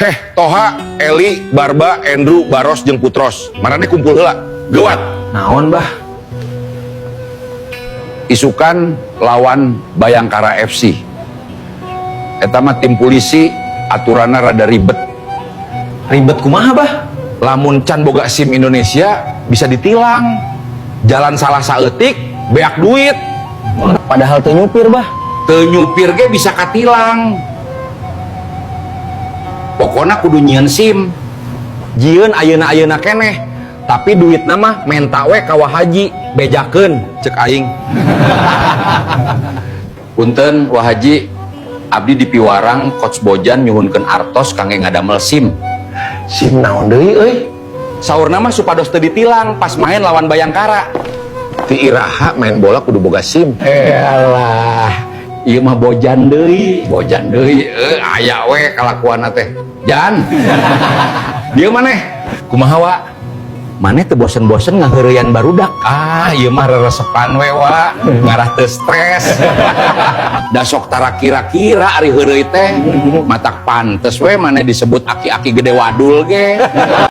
Heh, Toha, Eli, Barba, Andrew, Baros, jeung Putros. Marane kumpul heula. Geuat. Naon, Bah? Isukan lawan Bayangkara FC. Eta mah tim polisi, aturanna rada ribet. Ribet kumaha, Bah? Lamun can boga SIM Indonesia bisa ditilang. Jalan salah saeutik, beak duit. Padahal teu nyupir, Bah. Teu nyupir ge bisa katilang. Pokona kudu nyieun SIM. Jieun ayeuna-ayeuna keneh. Tapi duitna mah menta we ka Wahaji, bejakeun cek aing. Punten Wahaji, abdi di Piwarang Coach Bojan nyuhunkeun artos kangge ngadamel SIM. SIM naon deui euy? Saurna mah supados teu ditilang pas main lawan Bayangkara. Ti iraha main bola kudu boga SIM. Elah, ieu mah Bojan deui, aya we kalakuanna teh. Jan. Dieu maneh? Kumaha wa? Maneh teu bosen-bosen ngaheureuyan barudak? Ah, ieu mah reresepan we wa, ngarah teu stres. Da sok tara kira-kira ari heureuy teh, matak pantes we maneh disebut aki-aki gede wadul ge.